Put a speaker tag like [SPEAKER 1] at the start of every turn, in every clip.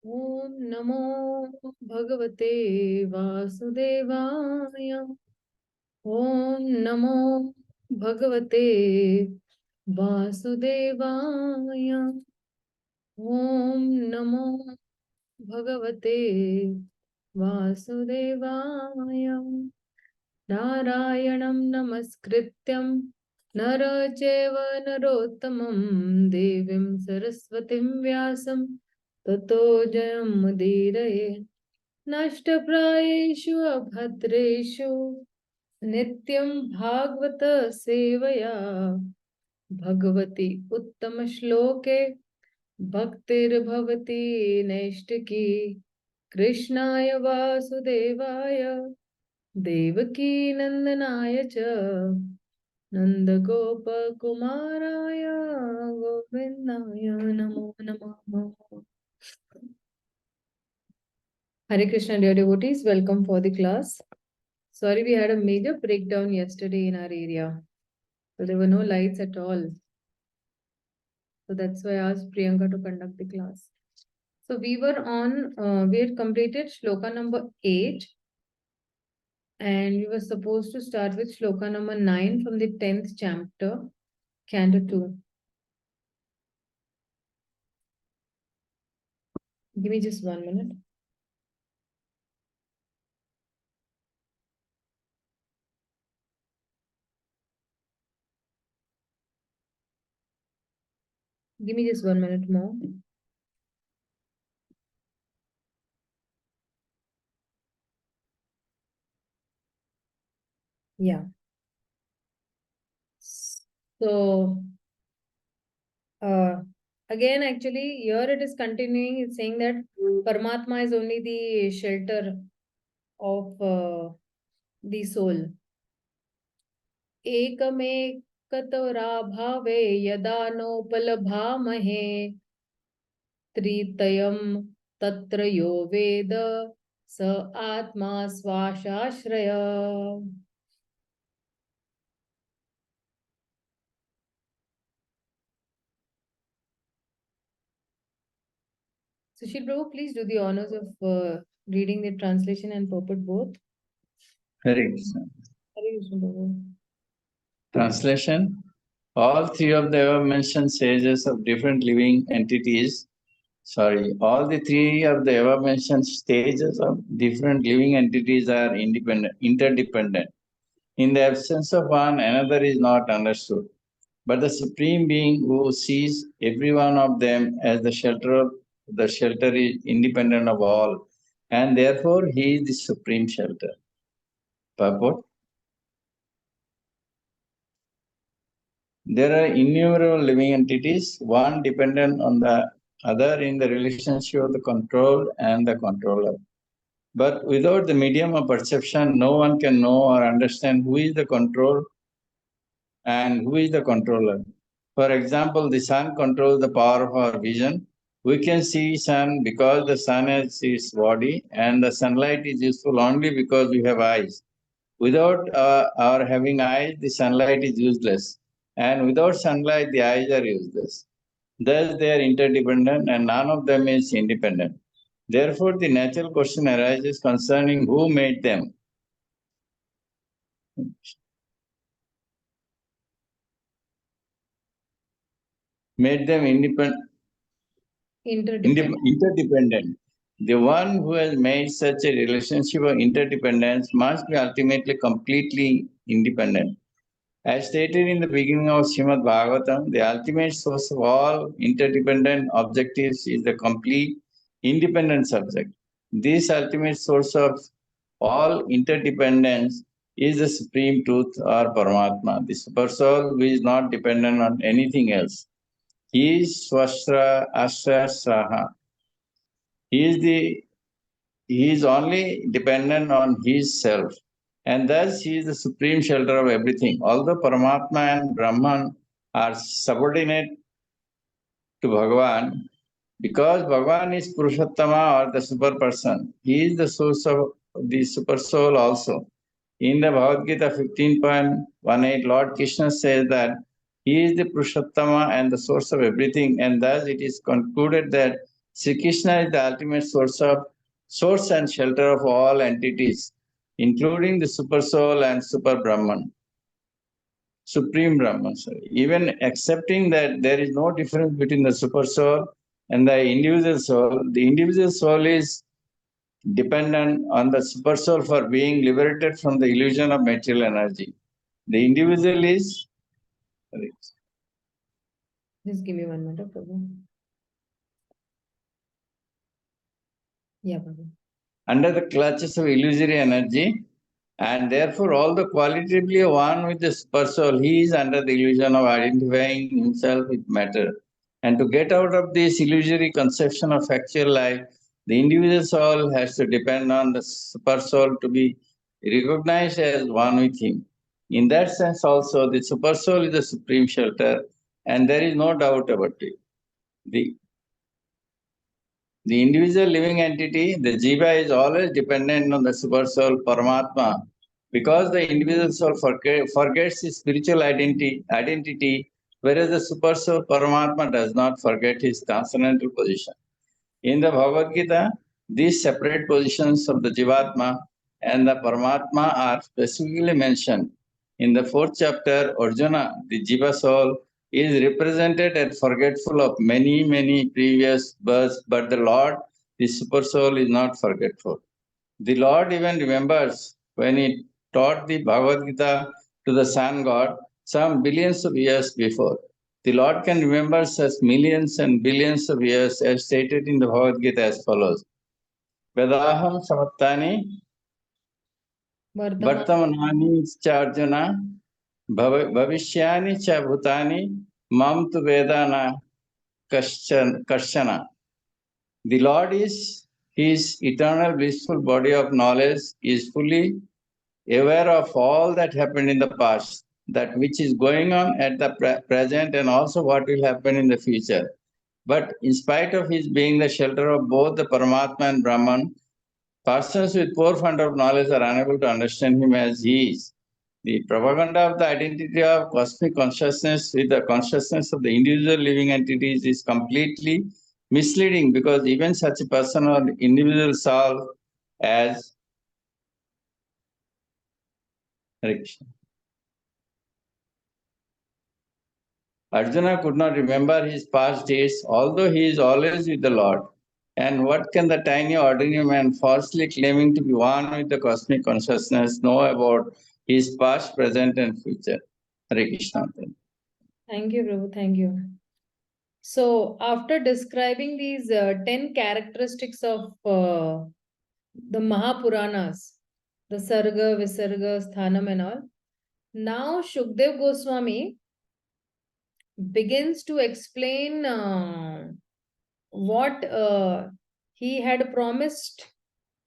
[SPEAKER 1] Om Namo Bhagavate Vasudevaya. Om Namo Bhagavate Vasudevaya. Om Namo Bhagavate Vasudevaya. Narayanam Namaskrityam Nara Cheva Narottamam Devim Saraswatim Vyasam Tato Jayam Mudiraye Nashtaprayeshu Abhadreshu Nityam Bhagavata Sevaya Bhagavati Uttama Shloke Bhaktir Bhavati Naishtaki Krishnaya Vasudevaya Devaki Nandanaya Cha Nanda Gopa Kumaraya Govindaya Namo Namaha. Hare Krishna, dear devotees, welcome for the class. Sorry, we had a major breakdown yesterday in our area. So there were no lights at all. So that's why I asked Priyanka to conduct the class. So we were on, we had completed shloka number 8. And we were supposed to start with shloka number 9 from the 10th chapter, Canto 2. Give me just 1 minute. Give me just 1 minute more. Yeah. So, again, actually, here it is continuing. It's saying that Paramatma is only the shelter of the soul. Ekame katora bhave yada nopalabhamahe tritayam tatra yo veda sa atma swashashraya. Sushil Prabhu, please do the honors of reading the translation and purport both.
[SPEAKER 2] Hare Krishna.
[SPEAKER 1] Hare Krishna Prabhu.
[SPEAKER 2] Translation. All three of the above mentioned stages of different living entities, all the three of the above mentioned stages of different living entities are interdependent. In the absence of one, another is not understood. But the Supreme Being who sees every one of them as the shelter is independent of all, and therefore he is the supreme shelter. Purport. There are innumerable living entities, one dependent on the other in the relationship of the controlled and the controller. But without the medium of perception, no one can know or understand who is the control and who is the controller. For example, the sun controls the power of our vision. We can see sun because the sun has its body, and the sunlight is useful only because we have eyes. Without our having eyes, the sunlight is useless. And without sunlight, the eyes are useless. Thus, they are interdependent and none of them is independent. Therefore, the natural question arises concerning who made them. Made them interdependent. The one who has made such a relationship of interdependence must be ultimately completely independent. As stated in the beginning of Śrīmad-Bhāgavatam, the ultimate source of all interdependent objectives is the complete independent subject. This ultimate source of all interdependence is the Supreme Truth or Paramatma, the Super Soul who is not dependent on anything else. He is Swastra Astra Saha. He is only dependent on his self. And thus he is the supreme shelter of everything. Although Paramatma and Brahman are subordinate to Bhagavan, because Bhagavan is Purushottama or the super person, he is the source of the super soul also. In the Bhagavad-gītā 15.18, Lord Krishna says that he is the Purushottama and the source of everything, and thus it is concluded that Sri Krishna is the ultimate source and shelter of all entities, including the Super Soul and Super Brahman. Supreme Brahman. Sorry. Even accepting that there is no difference between the Super Soul and the individual soul is dependent on the Super Soul for being liberated from the illusion of material energy. The individual is. Sorry.
[SPEAKER 1] Just give me 1 minute, Prabhu. Yeah, Prabhu.
[SPEAKER 2] Under the clutches of illusory energy, and therefore all the qualitatively one with the Super Soul, he is under the illusion of identifying himself with matter. And to get out of this illusory conception of actual life, the individual soul has to depend on the Super Soul to be recognized as one with him. In that sense also, the Super Soul is the supreme shelter, and there is no doubt about it. The individual living entity, the Jiva, is always dependent on the Super Soul, Paramatma, because the individual soul forgets his spiritual identity, whereas the Super Soul, Paramatma, does not forget his transcendental position. In the Bhagavad-gītā, these separate positions of the Jivatma and the Paramatma are specifically mentioned. In the 4th chapter, Arjuna, the Jiva soul, is represented as forgetful of many previous births, but the Lord, the Super Soul, is not forgetful. The Lord even remembers when he taught the Bhagavad-gītā to the Sun God some billions of years before. The Lord can remember such millions and billions of years as stated in the Bhagavad-gītā as follows. Vedaham samattani vartamanani cha Arjuna bhavishyani cha bhutani mam tu vedana Kṛṣṇa. The Lord is his eternal blissful body of knowledge, is fully aware of all that happened in the past, that which is going on at the present, and also what will happen in the future. But in spite of his being the shelter of both the Paramatma and Brahman, persons with poor fund of knowledge are unable to understand him as he is. The propaganda of the identity of cosmic consciousness with the consciousness of the individual living entities is completely misleading, because even such a person or individual soul as Arjuna could not remember his past deeds, although he is always with the Lord. And what can the tiny ordinary man falsely claiming to be one with the cosmic consciousness know about his past, present, and future? Hare Krishna.
[SPEAKER 1] Thank you, Prabhu. Thank you. So, after describing these 10 characteristics of the Mahapuranas, the Sarga, Visarga, Sthanam, and all, now Shukdev Goswami begins to explain what he had promised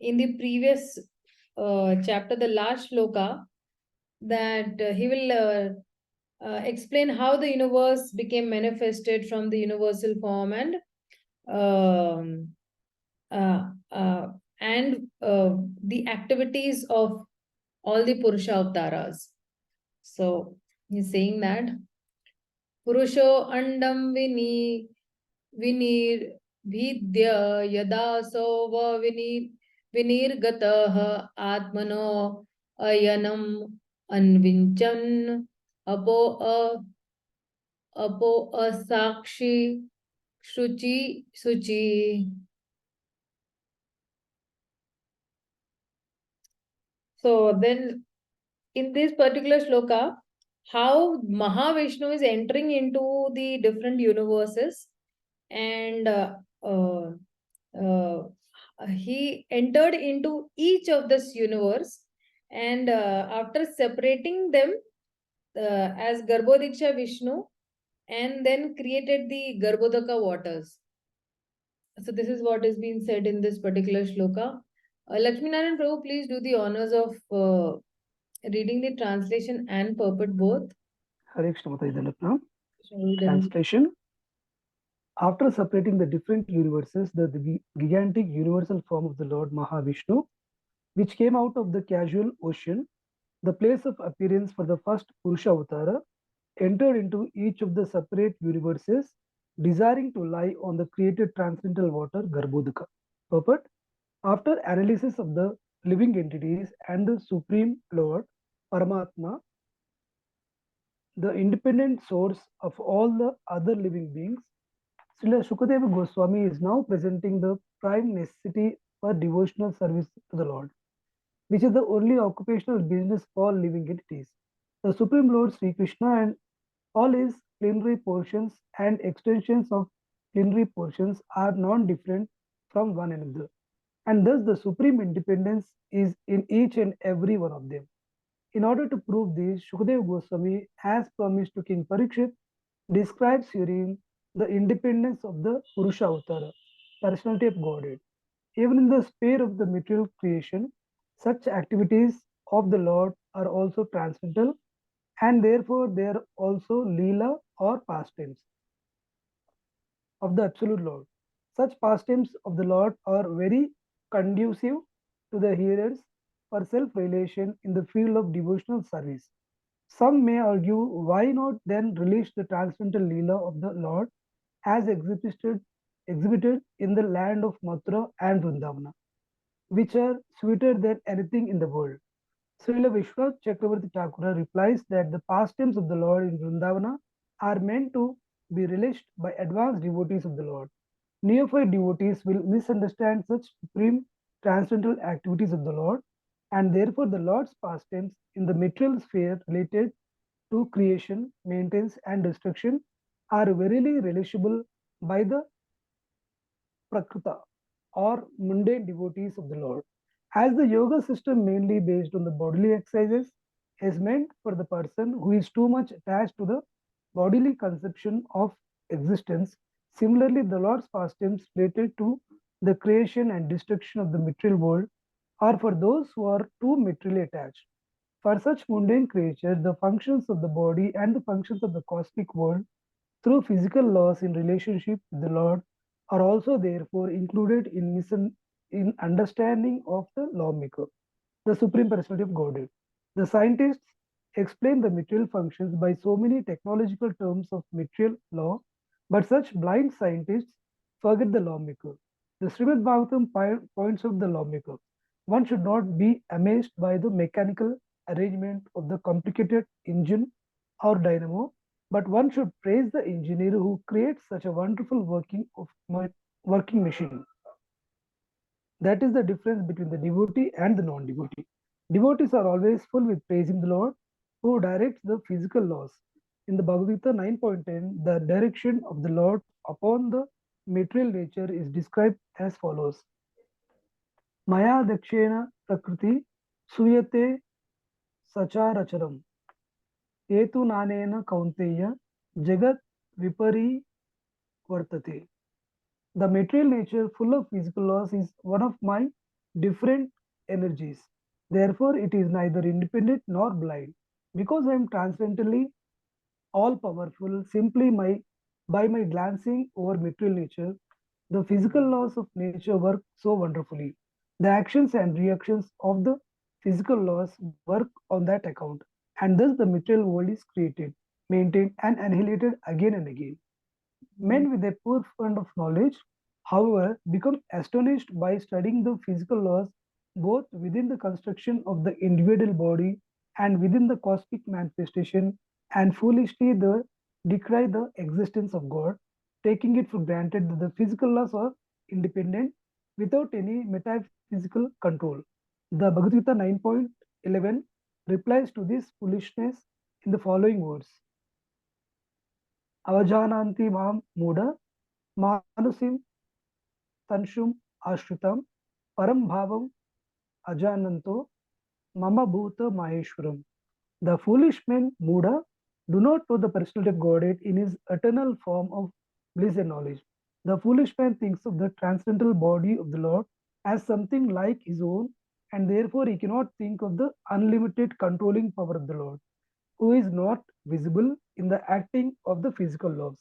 [SPEAKER 1] in the previous chapter, the last shloka, that he will explain how the universe became manifested from the universal form, and the activities of all the Purusha avtaras. So he's saying that Purusho andam vinir vidya yada sova vinirgatah atmano ayanam anvinchan apo asakshi suchi. So then in this particular shloka, how Mahavishnu is entering into the different universes, and he entered into each of this universe, and after separating them as Garbhodiksha Vishnu, and then created the Garbhodaka waters. So this is what is being said in this particular shloka. Lakshmi Narayan Prabhu, please do the honors of reading the translation and purport both.
[SPEAKER 3] Hare Krishna. Translation. After separating the different universes, the gigantic universal form of the Lord Mahavishnu, which came out of the casual ocean, the place of appearance for the first Purusha Avatara, entered into each of the separate universes desiring to lie on the created transcendental water, Garbhodaka. Purport: after analysis of the living entities and the Supreme Lord, Paramatma, the independent source of all the other living beings, Srila Shukadeva Goswami is now presenting the prime necessity for devotional service to the Lord, which is the only occupational business for living entities. The Supreme Lord Sri Krishna and all his plenary portions and extensions of plenary portions are non-different from one another, and thus the supreme independence is in each and every one of them. In order to prove this, Shukadeva Goswami, as promised to King Parikshit, describes herein the independence of the Purusha Avtara, personality of Godhead. Even in the sphere of the material creation, such activities of the Lord are also transcendental, and therefore they are also Leela or pastimes of the Absolute Lord. Such pastimes of the Lord are very conducive to the hearers for self-realization in the field of devotional service. Some may argue, why not then release the transcendental Leela of the Lord as exhibited in the land of Mathura and Vrindavana, which are sweeter than anything in the world. Srila Vishwanath Chakravarti Thakura replies that the pastimes of the Lord in Vrindavana are meant to be relished by advanced devotees of the Lord. Neophyte devotees will misunderstand such supreme transcendental activities of the Lord, and therefore the Lord's pastimes in the material sphere related to creation, maintenance, and destruction are verily relishable by the Prakrita or mundane devotees of the Lord. As the yoga system mainly based on the bodily exercises is meant for the person who is too much attached to the bodily conception of existence, similarly the Lord's pastimes related to the creation and destruction of the material world are for those who are too materially attached. For such mundane creatures, the functions of the body and the functions of the cosmic world through physical laws in relationship with the Lord are also therefore included in understanding of the lawmaker, the Supreme Personality of Godhead. The scientists explain the material functions by so many technological terms of material law, but such blind scientists forget the lawmaker. The Śrīmad-Bhāgavatam points out the lawmaker. One should not be amazed by the mechanical arrangement of the complicated engine or dynamo, but one should praise the engineer who creates such a wonderful working machine. That is the difference between the devotee and the non-devotee. Devotees are always full with praising the Lord who directs the physical laws. In the Bhagavad-gītā 9.10, the direction of the Lord upon the material nature is described as follows. Maya dakshena prakriti suyate sacharacharam etu nanena kaunteya jagat vipari vartate. The material nature full of physical laws is one of my different energies. Therefore, it is neither independent nor blind. Because I am transcendentally all-powerful simply by my glancing over material nature, the physical laws of nature work so wonderfully. The actions and reactions of the physical laws work on that account, and thus the material world is created, maintained, and annihilated again and again. Men with a poor fund of knowledge, however, become astonished by studying the physical laws both within the construction of the individual body and within the cosmic manifestation, and foolishly decry the existence of God, taking it for granted that the physical laws are independent without any metaphysical control. The Bhagavad-gītā 9.11 replies to this foolishness in the following words. Avajananti mam muda manusim tanshum ashritam param bhavam ajananto mama bhuta maheshwaram. The foolish men, Muda, do not know the personality of Godhead in his eternal form of bliss and knowledge. The foolish man thinks of the transcendental body of the Lord as something like his own, and therefore he cannot think of the unlimited controlling power of the Lord, who is not visible in the acting of the physical laws.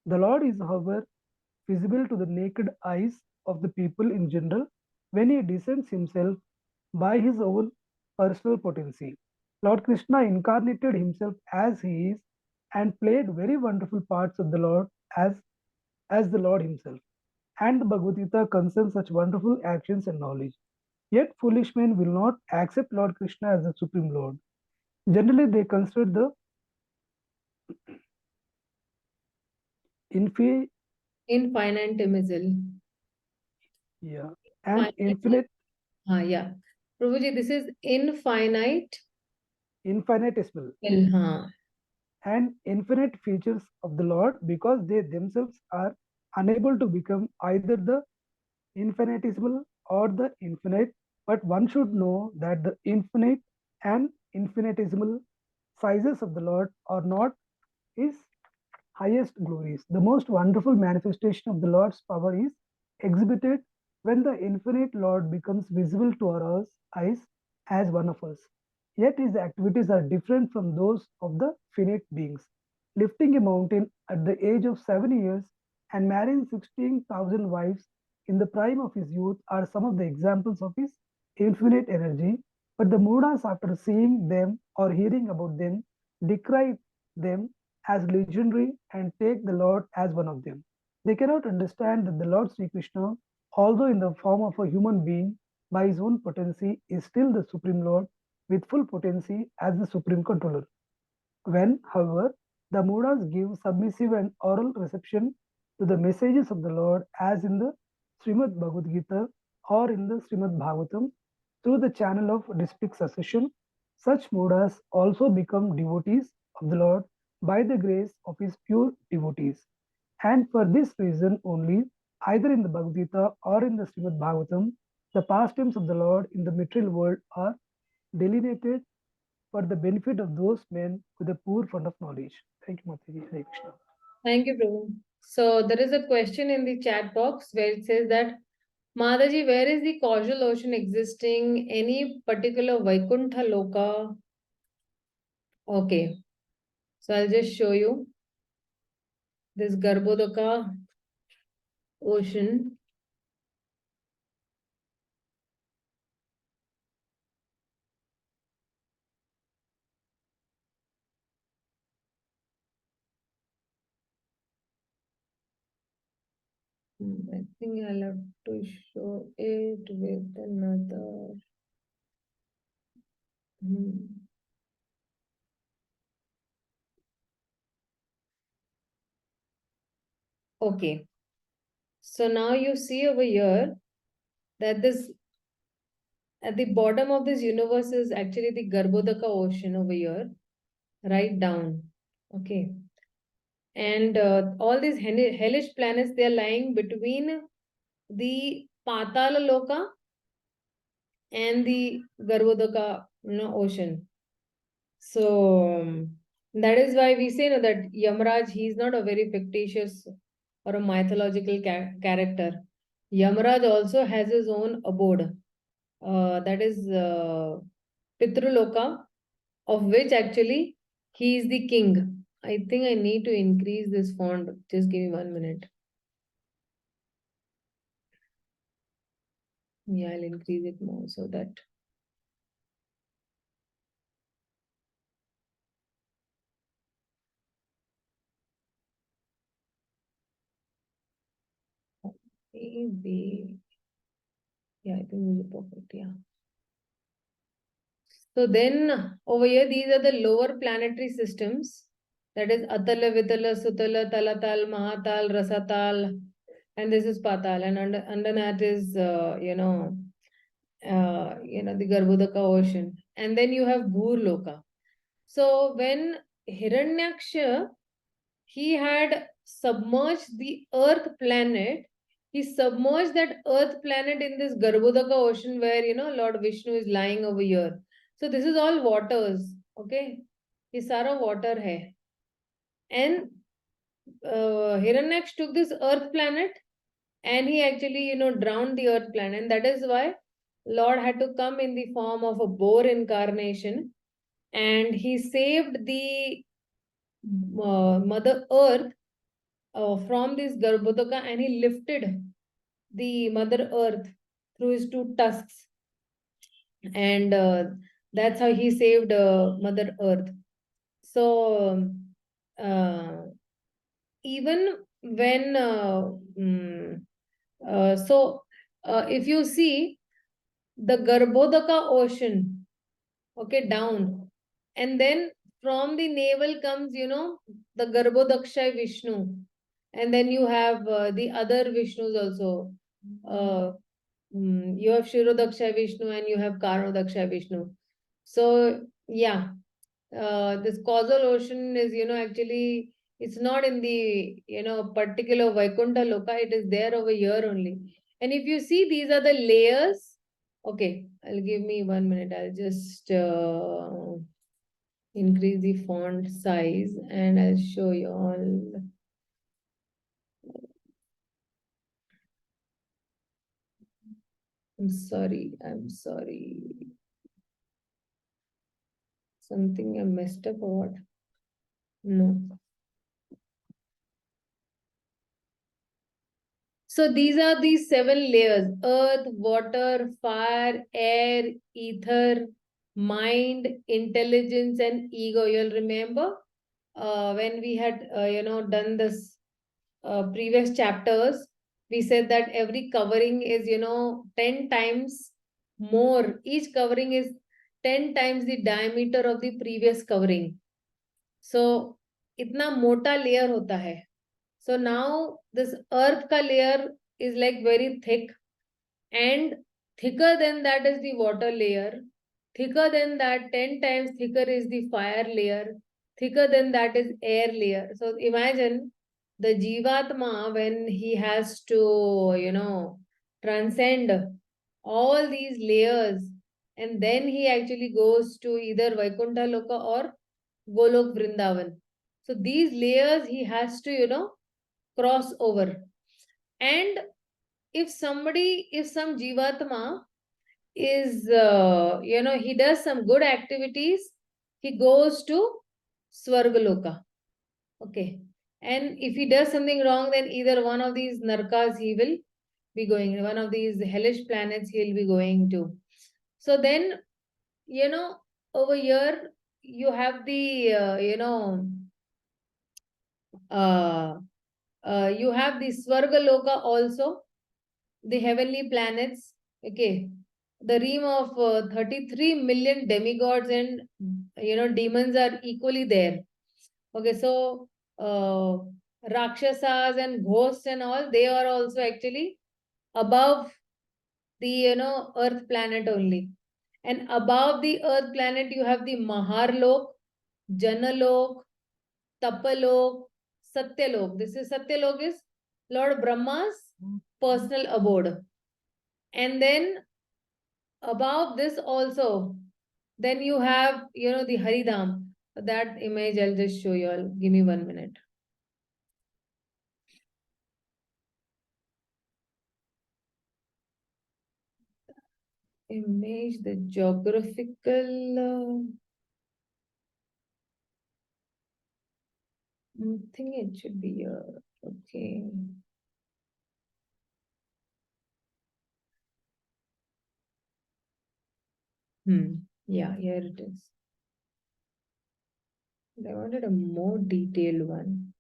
[SPEAKER 3] The Lord is, however, visible to the naked eyes of the people in general when he descends himself by his own personal potency. Lord Krishna incarnated himself as he is and played very wonderful parts of the Lord as as the Lord himself. And the Bhagavad-gītā concerns such wonderful actions and knowledge. Yet foolish men will not accept Lord Krishna as the Supreme Lord. Generally, they consider the
[SPEAKER 1] infinitesimal.
[SPEAKER 3] Yeah, and infinite.
[SPEAKER 1] Yeah. Prabhuji, this is
[SPEAKER 3] Infinitesimal. And infinite features of the Lord, because they themselves are unable to become either the infinitesimal or the infinite. But one should know that the infinite and infinitesimal sizes of the Lord are not his highest glories. The most wonderful manifestation of the Lord's power is exhibited when the infinite Lord becomes visible to our eyes as one of us. Yet his activities are different from those of the finite beings. Lifting a mountain at the age of 7 years and marrying 16,000 wives in the prime of his youth are some of the examples of his infinite energy. But the Mudas, after seeing them or hearing about them, decry them as legendary and take the Lord as one of them. They cannot understand that the Lord Sri Krishna, although in the form of a human being, by his own potency, is still the Supreme Lord with full potency as the Supreme Controller. When, however, the Mudas give submissive and oral reception to the messages of the Lord, as in the Śrīmad-Bhāgavad-gītā or in the Śrīmad-Bhāgavatam, through the channel of district succession, such Mudas also become devotees of the Lord by the grace of his pure devotees. And for this reason only, either in the Bhagavad-gītā or in the Śrīmad-Bhāgavatam, the pastimes of the Lord in the material world are delineated for the benefit of those men with a poor fund of knowledge. Thank you, Mataji. Hare Krishna.
[SPEAKER 1] Thank you, Prabhu. So there is a question in the chat box where it says that, Mataji, where is the causal ocean existing? Any particular Vaikuntha Loka? Okay. So I'll just show you this Garbhodaka ocean. I think I'll have to show it with another. Okay. So now you see over here that this at the bottom of this universe is actually the Garbhodaka ocean over here, right down. Okay. And all these hellish planets, they are lying between the Patala Loka and the Garbhodaka ocean. So that is why we say that Yamraj, he is not a very fictitious or a mythological character. Yamraj also has his own abode. That is Pitraloka, of which actually he is the king. I think I need to increase this font. Just give me 1 minute. Yeah, I'll increase it more so that. Maybe. Yeah, I think this is perfect. Yeah. So then over here, these are the lower planetary systems. That is Atala, Vitala, Sutala, Talatal, Mahatal, Rasatal, and this is Patal. And under that is, the Garbhodaka ocean. And then you have Bhurloka. So when Hiranyaksha, he had submerged the earth planet, he submerged that earth planet in this Garbhodaka ocean where, Lord Vishnu is lying over here. So this is all waters, okay? Ye sara water hai. And Hiranyaksha took this earth planet and he actually, drowned the earth planet. And that is why Lord had to come in the form of a boar incarnation. And he saved the Mother Earth from this Garbhodaka, and he lifted the Mother Earth through his 2 tusks. And that's how he saved Mother Earth. So even when if you see the Garbhodaka ocean, okay, down, and then from the navel comes, the Garbhodaksha Vishnu, and then you have the other Vishnus also. You have Shirodaksha Vishnu and you have Karnodaksha Vishnu. So yeah, this causal ocean is, actually, it's not in the, particular Vaikuntha Loka, it is there over here only. And if you see, these are the layers. Okay, I'll give me 1 minute. I'll just increase the font size and I'll show you all. I'm sorry. Something I messed up or what? No. So these are the 7 layers: earth, water, fire, air, ether, mind, intelligence, and ego. You'll remember when we had, done this previous chapters, we said that every covering is, 10 times more. Each covering is 10 times the diameter of the previous covering. So, itna mota layer hota hai. So now this earth ka layer is like very thick, and thicker than that is the water layer. Thicker than that, 10 times thicker is the fire layer. Thicker than that is air layer. So imagine the Jivatma when he has to, transcend all these layers, and then he actually goes to either Vaikuntha Loka or Golok Vrindavan. So these layers he has to, cross over. And if some Jivatma is, he does some good activities, he goes to Swargaloka. Okay. And if he does something wrong, then either one of these narkas he will be going, one of these hellish planets he'll be going to. So then, over here, you have the, you have the Swargaloka also, the heavenly planets. Okay. The realm of 33 million demigods and, demons are equally there. Okay. So, Rakshasas and ghosts and all, they are also actually above the, earth planet only. And above the earth planet, you have the Maharlok, Janalok, Tapalok, Satyalok. This is Satyalok is Lord Brahma's personal abode. And then above this also, then you have, the Haridham. That image I'll just show you all. Give me 1 minute. Image, the geographical. I think it should be here. Okay. Yeah, here it is. I wanted a more detailed one.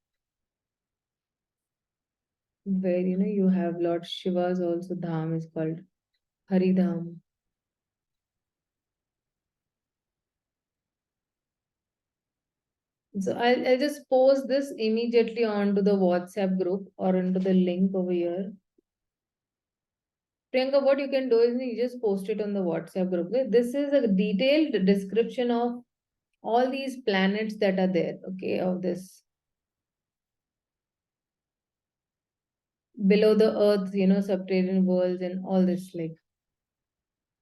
[SPEAKER 1] Where, you have Lord Shiva's also Dham is called Haridham. So I'll just post this immediately onto the WhatsApp group or into the link over here. Priyanka, what you can do is you just post it on the WhatsApp group. Okay? This is a detailed description of all these planets that are there, okay, of this. Below the earth, subterranean worlds and all this, like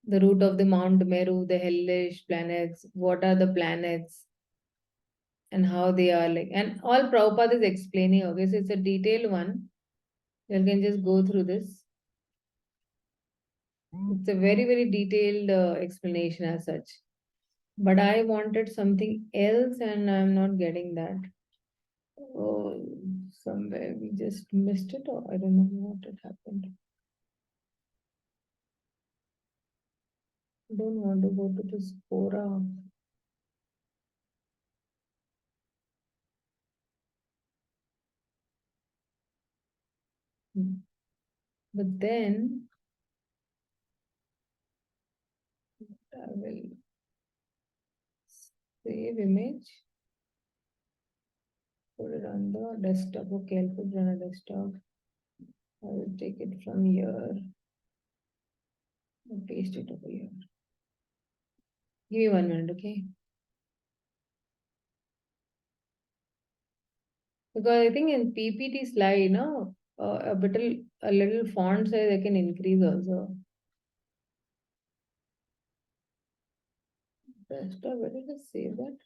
[SPEAKER 1] the root of the Mount Meru, the hellish planets, what are the planets, and how they are like, and all Prabhupada is explaining, okay, so it's a detailed one. You can just go through this. It's a very, very detailed explanation as such. But I wanted something else and I'm not getting that. Oh, somewhere we just missed it, or I don't know what had happened. I don't want to go to this Quora. But then I will save image, put it on the desktop. Okay, I'll put it on a desktop. I will take it from here and paste it over here. Give me 1 minute, okay? Because I think in PPT slide, no, a little font size I can increase also. Desktop, where did I save that?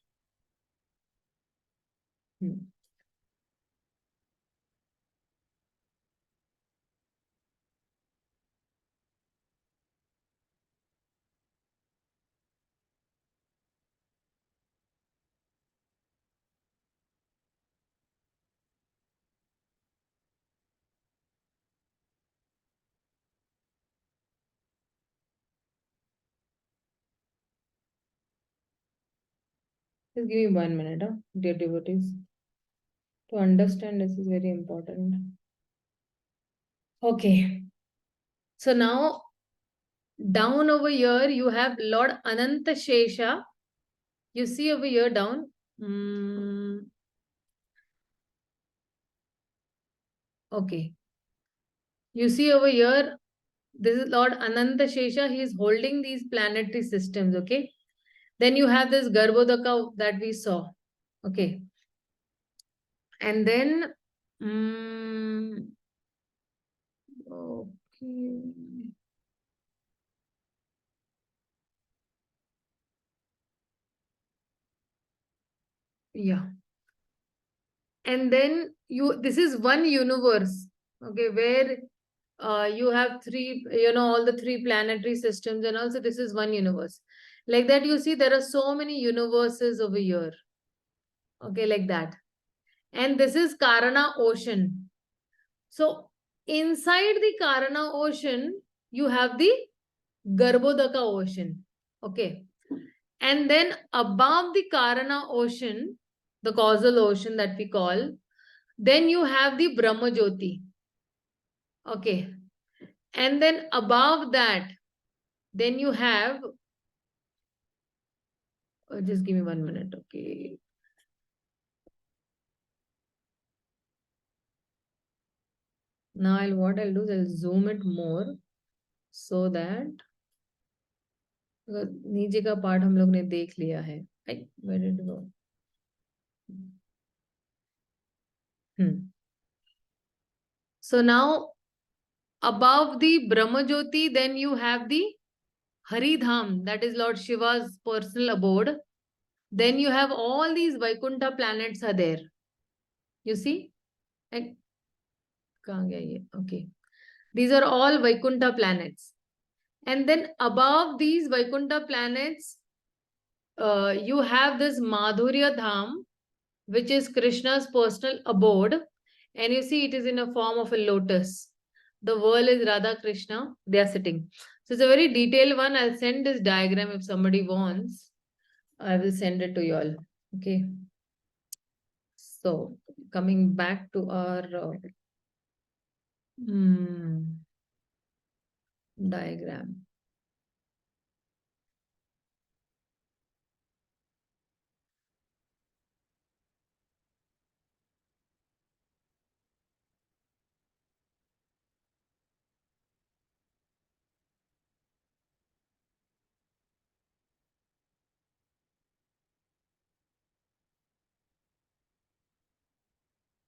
[SPEAKER 1] Just give me 1 minute, dear devotees. To understand this is very important. Okay. So now, down over here, you have Lord Ananta Shesha. You see over here down. Okay. You see over here, this is Lord Ananta Shesha. He is holding these planetary systems. Okay. Then you have this Garbhodaka that we saw. Okay. And then, okay. Yeah. And then this is one universe, okay, where you have three, all the three planetary systems, and also this is one universe. Like that, you see there are so many universes over here. Okay, like that. And this is Karana Ocean. So inside the Karana Ocean, you have the Garbhodaka Ocean. Okay. And then above the Karana Ocean, the causal ocean that we call, then you have the Brahma Jyoti. Okay. And then above that, then you have, just give me 1 minute. Okay. Now what I'll do is I'll zoom it more so that नीचे का part हम लोग ने देख लिया है. Where did it go? So now above the Brahma Jyoti, then you have the Haridham, that is Lord Shiva's personal abode. Then you have all these Vaikuntha planets are there. You see? Okay. These are all Vaikuntha planets. And then above these Vaikuntha planets, you have this Madhurya Dham, which is Krishna's personal abode. And you see it is in a form of a lotus. The world is Radha Krishna. They are sitting. So it's a very detailed one. I'll send this diagram if somebody wants. I will send it to you all. Okay. So coming back to our diagram.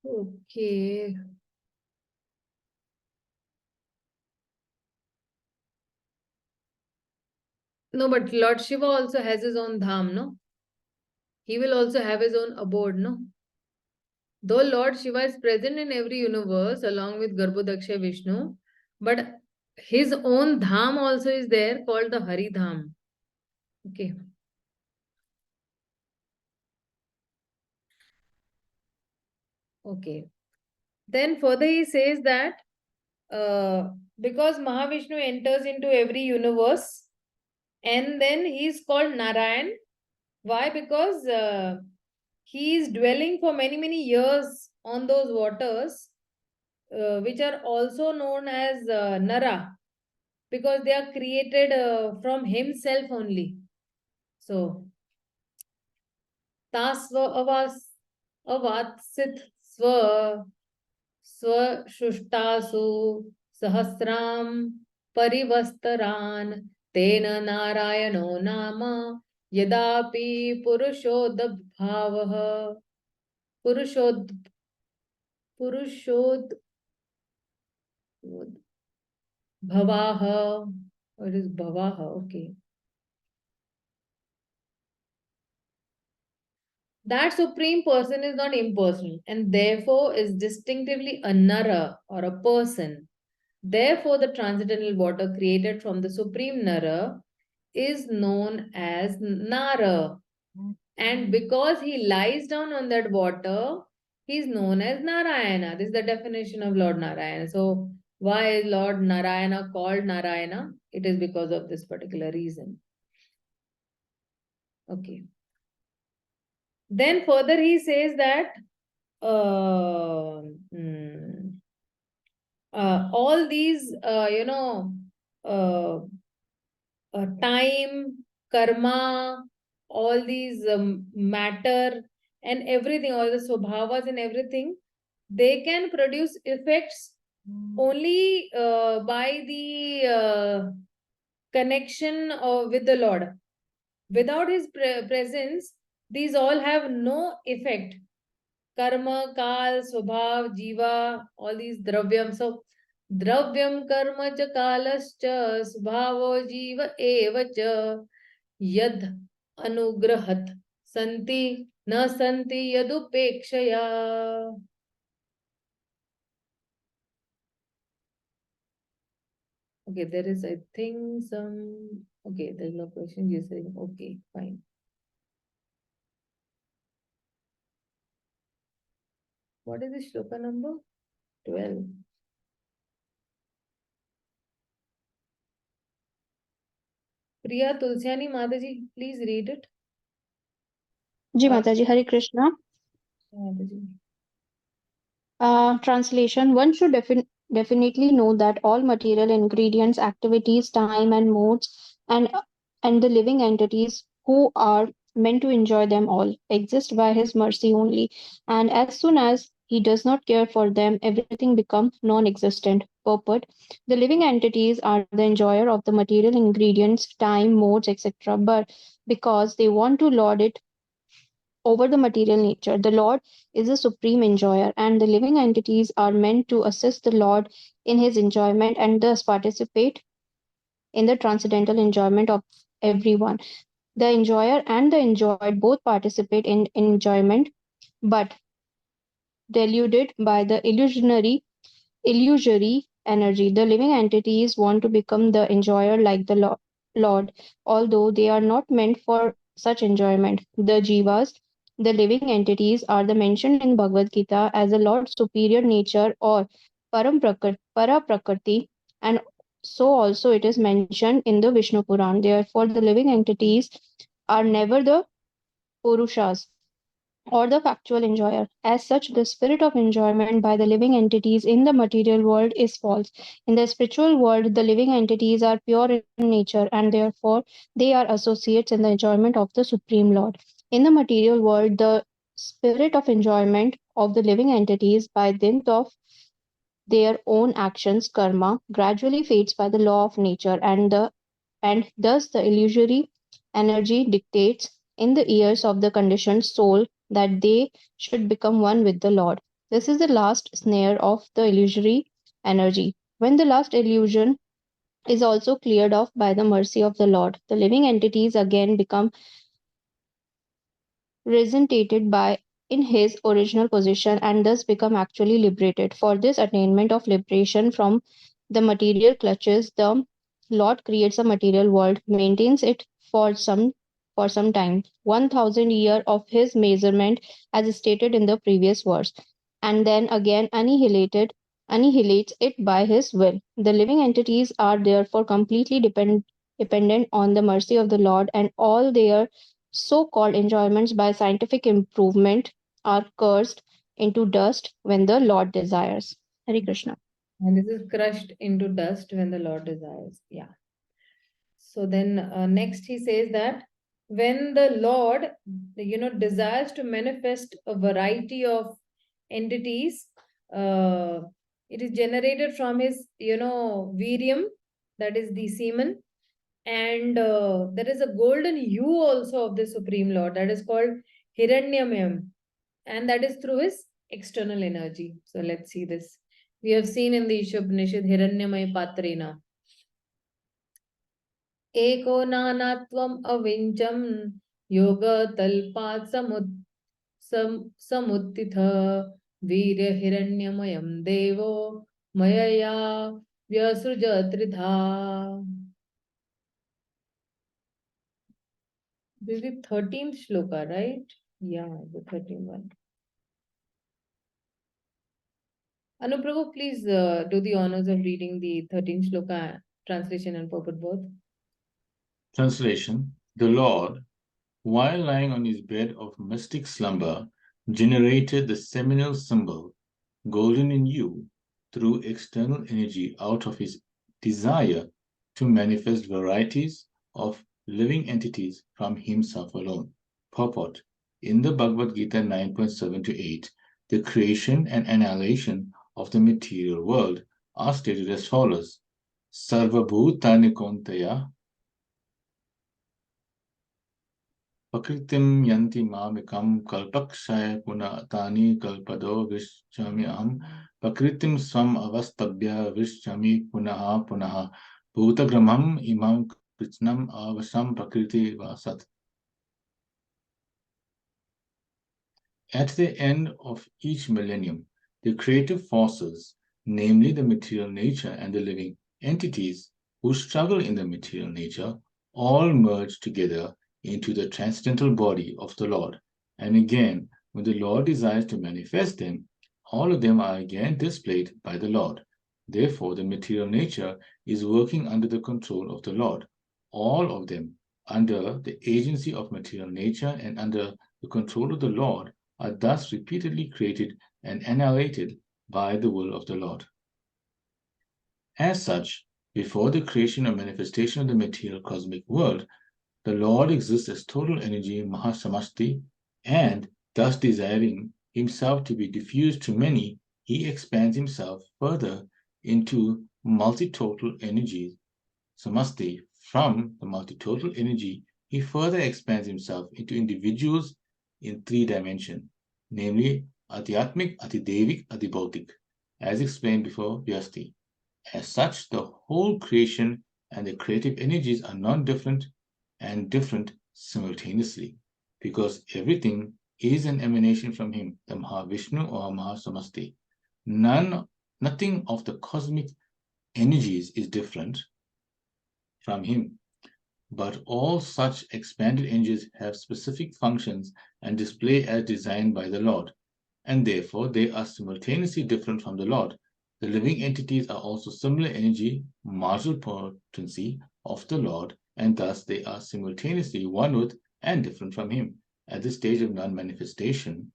[SPEAKER 1] Okay. No, but Lord Shiva also has his own dham, no? He will also have his own abode, no? Though Lord Shiva is present in every universe along with Garbhodaksha Vishnu, but his own dham also is there called the Hari Dham. Okay. Okay. Then further he says that because Mahavishnu enters into every universe and then he is called Narayan. Why? Because he is dwelling for many, many years on those waters which are also known as Nara, because they are created from himself only. So, tasva avatsit shushtasu sahasram parivastaran tena narayano nama yadapi purushod purushod bhavaha. What is bhavaha? Okay. That Supreme Person is not impersonal and therefore is distinctively a Nara or a person. Therefore, the transcendental water created from the Supreme Nara is known as Nara. And because he lies down on that water, he is known as Narayana. This is the definition of Lord Narayana. So, why is Lord Narayana called Narayana? It is because of this particular reason. Okay. Then further he says that all these, time, karma, all these matter and everything, all the swabhavas and everything, they can produce effects only by the connection with the Lord. Without his presence, these all have no effect. Karma, kal, swabhav, jiva, all these dravyam. So, dravyam karma cha kalascha swabhavo jiva eva cha yad anugrahat santi na santi yadupekshaya. Okay, there is, I think, some. Okay, there's no question. You're saying, okay, fine. What is the shloka number? 12. Priya Tulsiani Mataji, please read it.
[SPEAKER 4] Ji Mataji, Hare Krishna.
[SPEAKER 1] Mataji.
[SPEAKER 4] Translation: One should definitely know that all material ingredients, activities, time, and modes, and the living entities who are meant to enjoy them all exist by His mercy only. And as soon as He does not care for them, everything becomes non-existent. Purport: The living entities are the enjoyer of the material ingredients, time, modes, etc. But because they want to lord it over the material nature. The Lord is the supreme enjoyer, and the living entities are meant to assist the Lord in his enjoyment and thus participate in the transcendental enjoyment of everyone. The enjoyer and the enjoyed both participate in enjoyment, but deluded by the illusory energy. The living entities want to become the enjoyer like the Lord, although they are not meant for such enjoyment. The jivas, the living entities, are the mentioned in Bhagavad-gītā as the Lord's superior nature or para prakriti, and so also it is mentioned in the Vishnu Puran. Therefore, the living entities are never the Purushas or the factual enjoyer. As such, the spirit of enjoyment by the living entities in the material world is false. In the spiritual world, the living entities are pure in nature and therefore they are associates in the enjoyment of the Supreme Lord. In the material world, the spirit of enjoyment of the living entities by dint of their own actions, karma, gradually fades by the law of nature, and thus the illusory energy dictates in the ears of the conditioned soul that they should become one with the Lord. This is the last snare of the illusory energy. When the last illusion is also cleared off by the mercy of the Lord, the living entities again become represented by in his original position and thus become actually liberated. For this attainment of liberation from the material clutches, the Lord creates a material world, maintains it for some time, 1,000 years of his measurement, as stated in the previous verse, and then again annihilates it by his will. The living entities are therefore completely dependent on the mercy of the Lord, and all their so-called enjoyments by scientific improvement are cursed into dust when the Lord desires. Hare Krishna.
[SPEAKER 1] And this is crushed into dust when the Lord desires. Yeah. So then next he says that when the Lord, desires to manifest a variety of entities, it is generated from his, virium, that is the semen. And there is a golden hue also of the Supreme Lord that is called Hiranyamayam. And that is through his external energy. So let's see this. We have seen in the Ishopanishad Hiranyamaya Patrena. Eko nanatvam avincham yoga talpat samuttitha virya hiranyamayam devo mayaya vyasrujatridha. This is the 13th shloka, right? Yeah, the 13th one. Anuprabhu, please do the honors of reading the 13th shloka, translation and purport both.
[SPEAKER 2] Translation. The Lord, while lying on his bed of mystic slumber, generated the seminal symbol, golden in hue, through external energy out of his desire to manifest varieties of living entities from himself alone. Purport. In the Bhagavad-gītā 9.7 to 8, the creation and annihilation of the material world are stated as follows. Sarva bhutani kontaya Pakritim yanti mamikam kalpakshaya punatani kalpado vishchami aham Pakritim swam avastabhya vishchami punaha punaha Bhutagramam imam Kṛṣṇam avasam prakriti vasat. At the end of each millennium, the creative forces, namely the material nature and the living entities who struggle in the material nature, all merge together into the transcendental body of the Lord. And again, when the Lord desires to manifest them, all of them are again displayed by the Lord. Therefore, the material nature is working under the control of the Lord. All of them, under the agency of material nature and under the control of the Lord, are thus repeatedly created and annihilated by the will of the Lord. As such, before the creation or manifestation of the material cosmic world, the Lord exists as total energy Mahasamasti, and thus desiring himself to be diffused to many, he expands himself further into multi-total energies. Samasti, from the multi-total energy, he further expands himself into individuals in 3 dimensions, namely Adhyatmic, Adhidevic, Adhibhautik, as explained before Vyasti. As such, the whole creation and the creative energies are non-different and different simultaneously, because everything is an emanation from him, the Mahavishnu or Mahasamasti. Nothing of the cosmic energies is different from him, but all such expanded energies have specific functions and display as designed by the Lord, and therefore they are simultaneously different from the Lord. The living entities are also similar energy, marginal potency of the Lord, and thus they are simultaneously one with and different from him. At this stage of non-manifestation,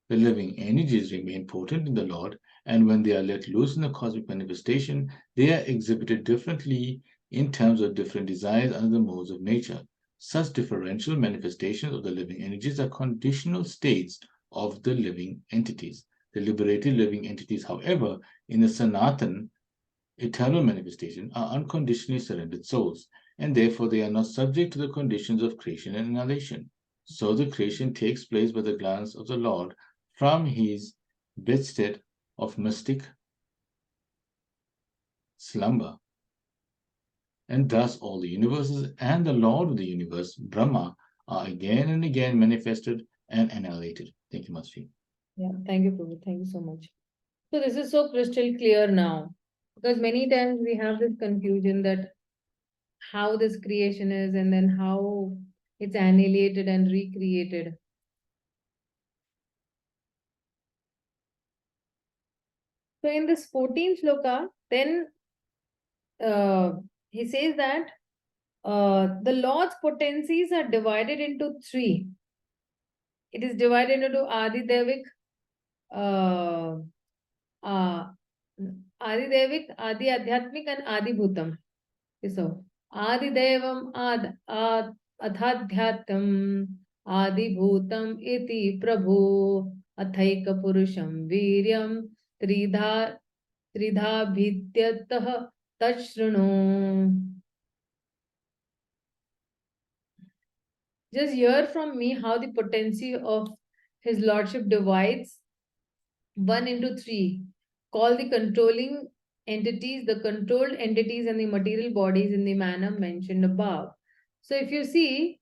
[SPEAKER 2] the living energies remain potent in the Lord, and when they are let loose in the cosmic manifestation, they are exhibited differently in terms of different desires under the modes of nature. Such differential manifestations of the living energies are conditional states of the living entities. The liberated living entities, however, in the Sanatan, eternal manifestation, are unconditionally surrendered souls, and therefore they are not subject to the conditions of creation and annihilation. So the creation takes place by the glance of the Lord from his bedstead of mystic slumber. And thus all the universes and the Lord of the universe, Brahma, are again and again manifested and annihilated. Thank you, Master.
[SPEAKER 1] Yeah, thank you, Prabhu. Thank you so much. So this is so crystal clear now, because many times we have this confusion that how this creation is and then how it's annihilated and recreated. So in this 14th shloka, then he says that the Lord's potencies are divided into 3. It is divided into Adi Devik, Adi Devik, Adi Adhyatmik, and Adi Bhutam. Okay, so Adi Devam Adhadhyatam Adi Bhutam iti Prabhu Athaika Purusham Viryam Tridha Tridhabhidyatah Tachrunu. Just hear from me how the potency of his lordship divides 1 into 3. Call the controlling entities, the controlled entities and the material bodies in the manner mentioned above. So if you see,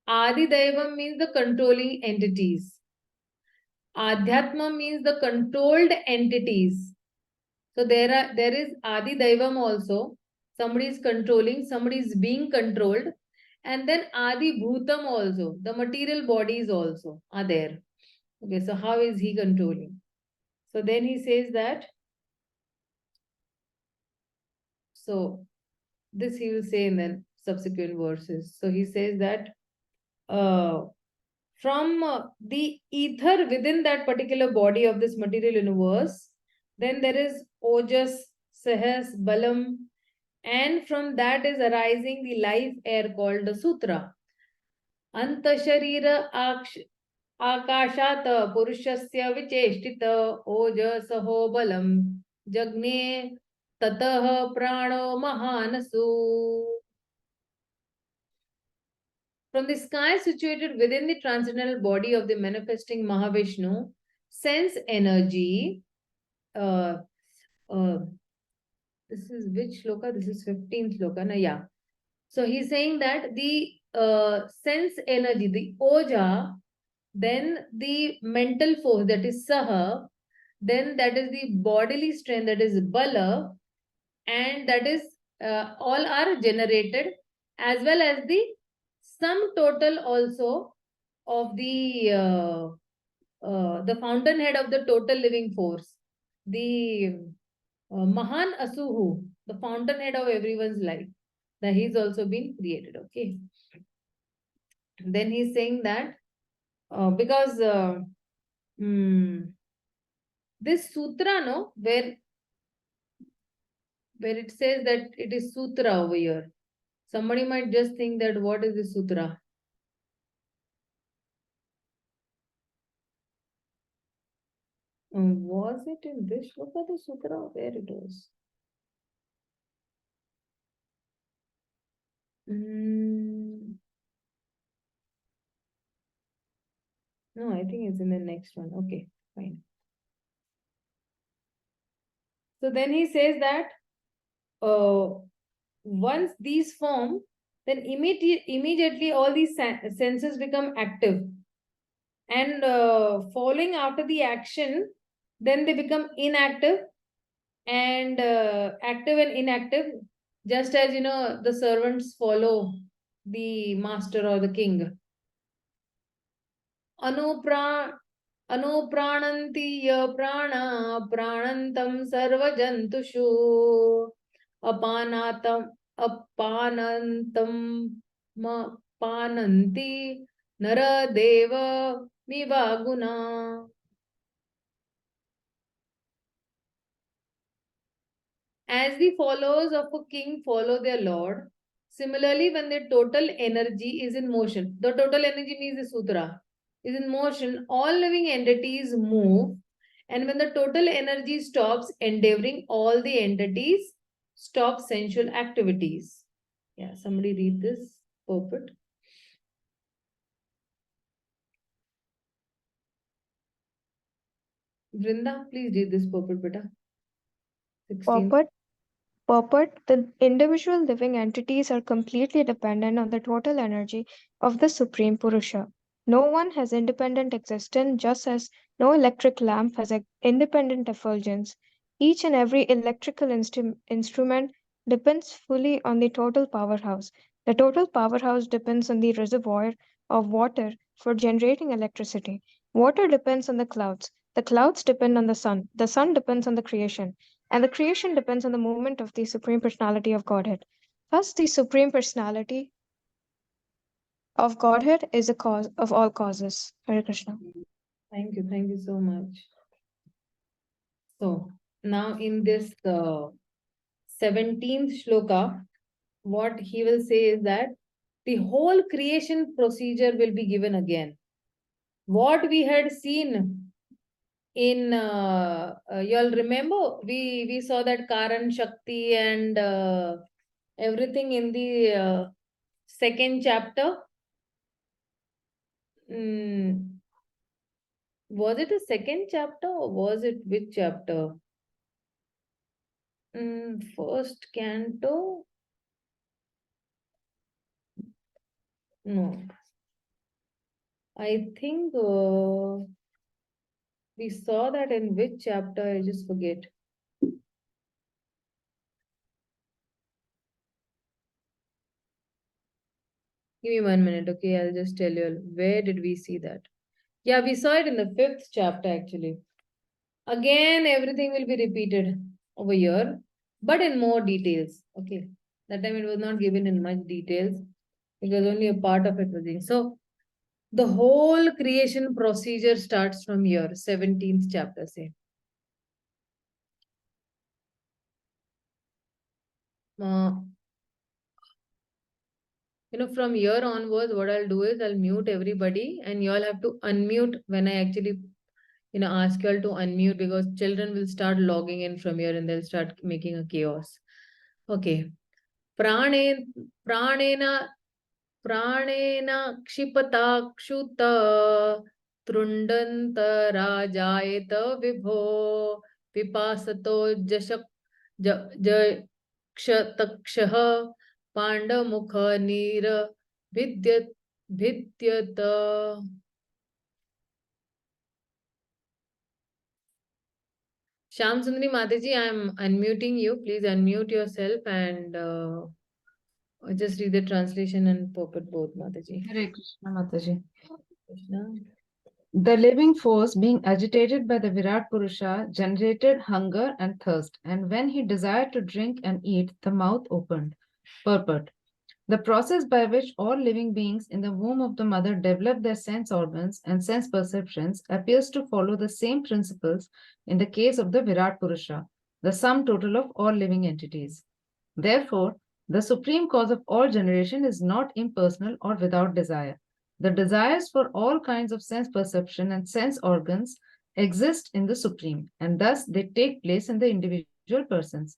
[SPEAKER 1] Adi Daivam means the controlling entities. Adhyatma means the controlled entities. So there is Adi Daivam also. Somebody is controlling, somebody is being controlled. And then Adi Bhutam also. The material bodies also are there. Okay, so how is he controlling? So then he says that, so this he will say in the subsequent verses. So he says that from the ether within that particular body of this material universe, then there is Ojas, Sahas, Balam, and from that is arising the life air called the Sutra. Anta Sharira Akashat Purushasya Vicheshtita Ojasaho Balam Jagne Tatah Prano Mahanasu. From the sky situated within the transcendental body of the manifesting Mahavishnu, sense energy, this is which shloka? This is 15th shloka, na? Yeah. So he's saying that the sense energy, the Oja, then the mental force, that is Saha, then that is the bodily strength, that is Bala, and that is all are generated, as well as the sum total also of the fountainhead of the total living force, the Mahan Asuhu, the fountainhead of everyone's life, that he's also been created. Okay. Then he's saying that because this sutra, no, where it says that it is sutra over here, somebody might just think that what is the sutra? Was it in this shloka, the sutra, where it was? No, I think it's in the next one. Okay, fine. So then he says that once these form, then immediately all these senses become active. And following after the action, then they become inactive and active and inactive, just as, you know, the servants follow the master or the king. Anuprananti ya prana pranantam sarvajantushu apanantam pananti naradeva vivaguna. As the followers of a king follow their lord, similarly, when the total energy is in motion, the total energy means the sutra, is in motion, all living entities move, and when the total energy stops endeavoring, all the entities stop sensual activities. Yeah, somebody read this purport. Vrinda, please read this purport, beta. 16.
[SPEAKER 4] Purport, the individual living entities are completely dependent on the total energy of the Supreme Purusha. No one has independent existence, just as no electric lamp has an independent effulgence. Each and every electrical instrument depends fully on the total powerhouse. The total powerhouse depends on the reservoir of water for generating electricity. Water depends on the clouds. The clouds depend on the sun. The sun depends on the creation. And the creation depends on the movement of the Supreme Personality of Godhead. Thus, the Supreme Personality of Godhead is the cause of all causes. Hare Krishna.
[SPEAKER 1] Thank you so much. So, now in this 17th shloka, what he will say is that the whole creation procedure will be given again. What we had seen in, you'll remember, we saw that Karan Shakti and everything in the second chapter. Was it a second chapter or was it which chapter? First canto? No. I think we saw that in which chapter, I just forget. Give me 1 minute, okay? I'll just tell you where did we see that. Yeah, we saw it in the 5th chapter actually. Again, everything will be repeated over here, but in more details. Okay. That time it was not given in much details. It was only a part of it was in. So the whole creation procedure starts from here, 17th chapter, say. From here onwards, what I'll do is I'll mute everybody and you all have to unmute when I actually, ask you all to unmute, because children will start logging in from here and they'll start making a chaos. Okay. Pranena kshipata trundanta rajayata vibho vipasato kshatakshah pandamukha nira vidyata. Shyam Sundari Mataji, I am unmuting you. Please unmute yourself and just read the translation and purport both, Mataji.
[SPEAKER 5] Hare Krishna, Mataji.
[SPEAKER 1] Krishna.
[SPEAKER 5] The living force, being agitated by the Virat Purusha, generated hunger and thirst, and when he desired to drink and eat, the mouth opened. Purport. The process by which all living beings in the womb of the mother develop their sense organs and sense perceptions appears to follow the same principles in the case of the Virat Purusha, the sum total of all living entities. Therefore, the supreme cause of all generation is not impersonal or without desire. The desires for all kinds of sense perception and sense organs exist in the Supreme, and thus they take place in the individual persons.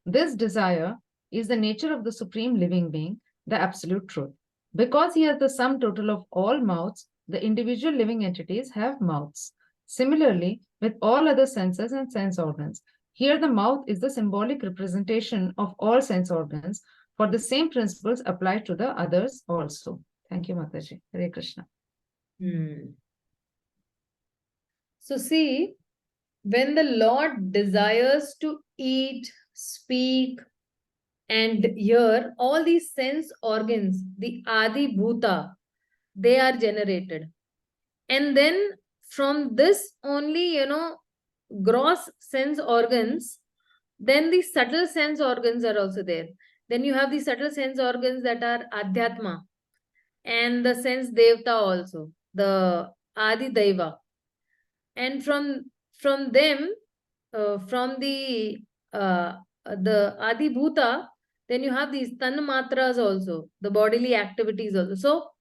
[SPEAKER 5] This desire is the nature of the Supreme Living Being, the Absolute Truth. Because he has the sum total of all mouths, the individual living entities have mouths. Similarly, with all other senses and sense organs, here the mouth is the symbolic representation of all sense organs, for the same principles apply to the others also. Thank you, Mataji. Hare Krishna.
[SPEAKER 1] So see, when the Lord desires to eat, speak, and hear, all these sense organs, the Adi Bhuta, they are generated. And then from this only, gross sense organs, then the subtle sense organs are also there. Then you have the subtle sense organs that are Adhyatma and the sense Devta also, the Adi Daiva. And from them, from the Adi Bhuta, then you have these Tanmatras also, the bodily activities also. So,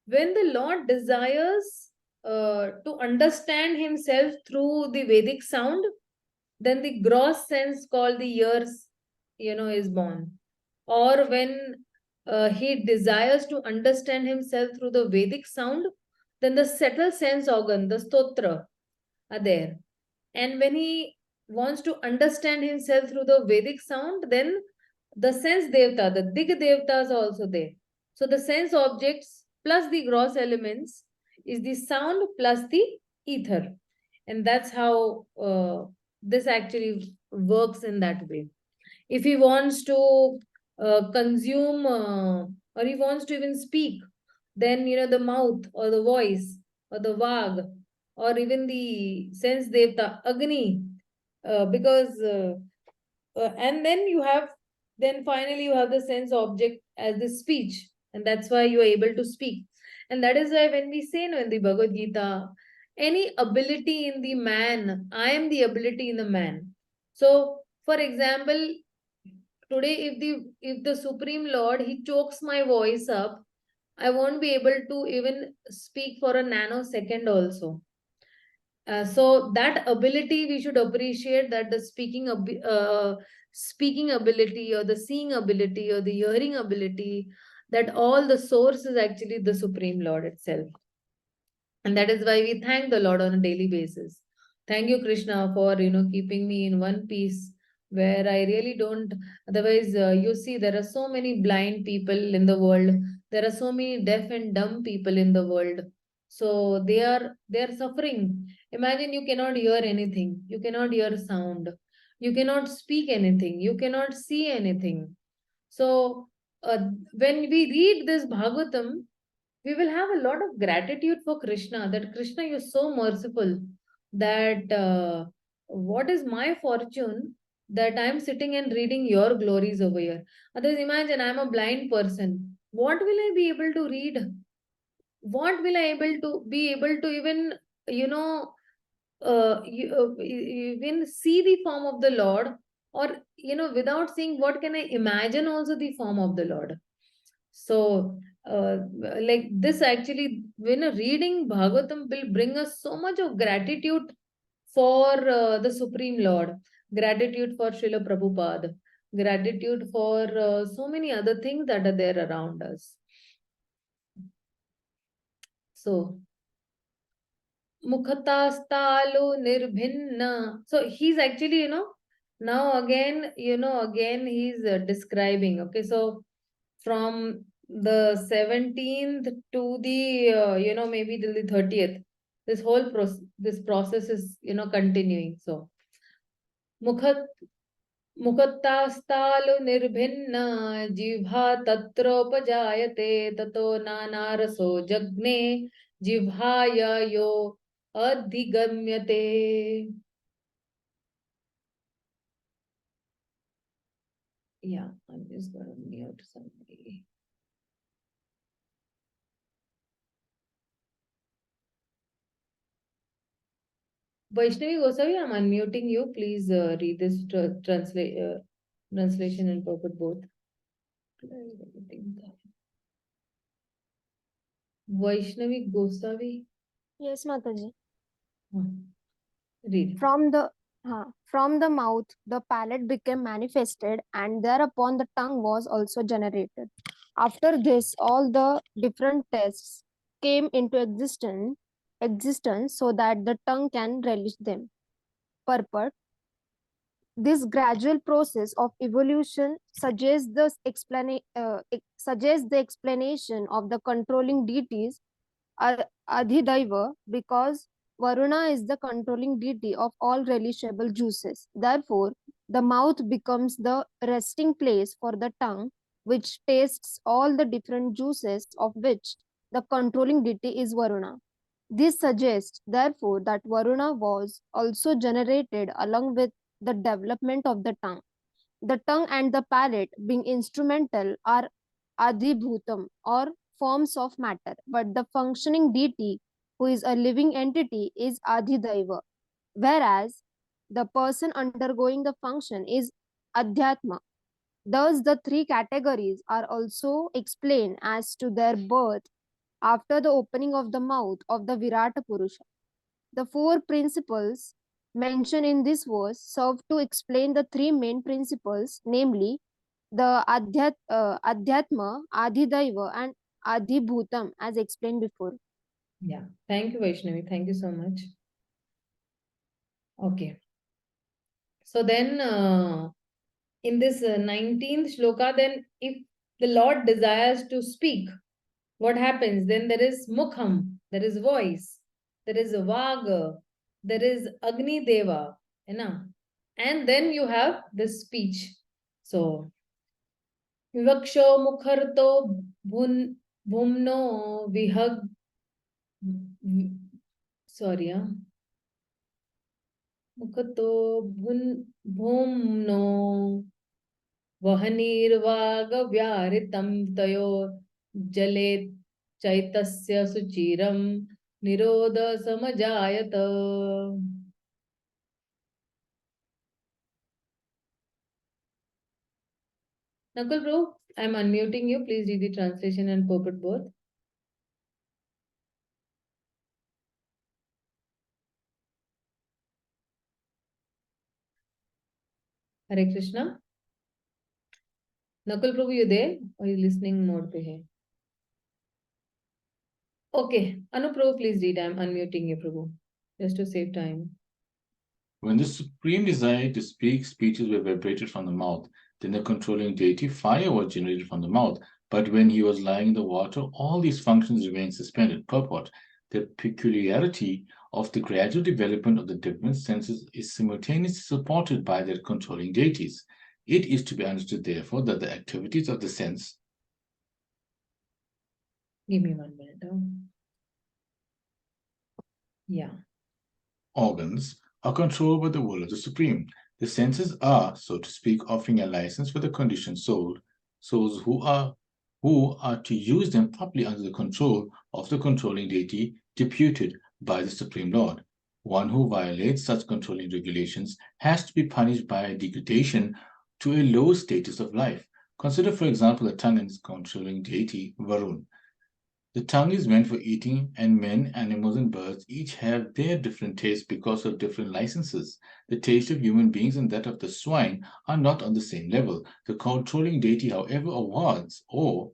[SPEAKER 1] when the Lord desires to understand himself through the Vedic sound, then the gross sense called the ears, is born. Or when he desires to understand himself through the Vedic sound, then the subtle sense organ, the stotra, are there. And when he wants to understand himself through the Vedic sound, then the sense devta, the dig devtas are also there. So the sense objects plus the gross elements is the sound plus the ether. And that's how this actually works in that way. If he wants to consume or he wants to even speak, then the mouth or the voice or the vag or even the sense devta Agni, because and then finally you have the sense object as the speech, and that's why you are able to speak. And that is why when we say in the Bhagavad-gītā, any ability in the man. I am the ability in the man. So, for example, today if the Supreme Lord, he chokes my voice up, I won't be able to even speak for a nanosecond also. So that ability we should appreciate, that the speaking ability or the seeing ability or the hearing ability, that all the source is actually the Supreme Lord itself. And that is why we thank the Lord on a daily basis. Thank you, Krishna, for keeping me in one piece where I really don't. Otherwise, you see, there are so many blind people in the world. There are so many deaf and dumb people in the world. So they are suffering. Imagine you cannot hear anything. You cannot hear sound. You cannot speak anything. You cannot see anything. So when we read this Bhagavatam, we will have a lot of gratitude for Krishna, that Krishna, you're so merciful, that what is my fortune that I'm sitting and reading your glories over here. Others, imagine I'm a blind person. What will I be able to read? What will I be able to even, even see the form of the Lord? Or, without seeing, what can I imagine also the form of the Lord? So, like this actually, when reading Bhagavatam will bring us so much of gratitude for the Supreme Lord, gratitude for Srila Prabhupada, gratitude for so many other things that are there around us. So, Mukhatastalu nirbhinna. So he's actually, now again, again he's describing. Okay, so from the 17th to the, maybe till the 30th, this whole process is, continuing. So, Mukhattastalu nirbhinna jivha tatropajayate tato nanaraso jagne jivhaya yo adhigamyate. Yeah, I'm just going to mute somebody. Vaishnavi Gosavi, I'm unmuting you. Please read this translation and purport both. Vaishnavi Gosavi.
[SPEAKER 6] Yes, Mataji.
[SPEAKER 1] Read.
[SPEAKER 6] From the mouth, the palate became manifested, and thereupon the tongue was also generated. After this, all the different tests came into existence so that the tongue can relish them. Purport. This gradual process of evolution suggests the explanation of the controlling deities Adhidaiva, because Varuna is the controlling deity of all relishable juices. Therefore, the mouth becomes the resting place for the tongue, which tastes all the different juices of which the controlling deity is Varuna. This suggests, therefore, that Varuna was also generated along with the development of the tongue. The tongue and the palate, being instrumental, are adhibhutam or forms of matter, but the functioning deity, who is a living entity, is adhidaiva, whereas the person undergoing the function is adhyatma. Thus, the three categories are also explained as to their birth after the opening of the mouth of the Virata Purusha. The four principles mentioned in this verse serve to explain the three main principles, namely the Adhyatma, Adhidaiva, and Adhibhutam, as explained before.
[SPEAKER 1] Yeah, thank you, Vaishnavi. Thank you so much. Okay. So then, in this 19th shloka, then if the Lord desires to speak, what happens? Then there is mukham, there is voice, there is vaga, there is Agni Deva, and then you have this speech. So, vivaksho mukharto bhumno vihag, sorry, mukhato bhumno वहनीर्वागव्याहृतं तयो जले चैतस्य सुचिरं Nirodha samajayata. Nakul bro, I'm unmuting you. Please read the translation and purport both. Hare Krishna. Nakul Prabhu, you there? Or you listening mode pe hai? Okay. Anu Prabhu, please read. I'm unmuting you, Prabhu. Just to save time.
[SPEAKER 7] When the supreme desire to speak, speeches were vibrated from the mouth. Then the controlling deity, fire was generated from the mouth. But when he was lying in the water, all these functions remained suspended. Purport. The peculiarity of the gradual development of the different senses is simultaneously supported by their controlling deities. It is to be understood, therefore, that the activities of the sense.
[SPEAKER 1] Give me 1 minute. Yeah.
[SPEAKER 7] Organs are controlled by the will of the Supreme. The senses are, so to speak, offering a license for the conditioned souls who are to use them properly under the control of the controlling deity deputed by the Supreme Lord. One who violates such controlling regulations has to be punished by a degradation to a low status of life. Consider, for example, the tongue and its controlling deity, Varun. The tongue is meant for eating, and men, animals, and birds each have their different tastes because of different licenses. The taste of human beings and that of the swine are not on the same level. The controlling deity, however, awards or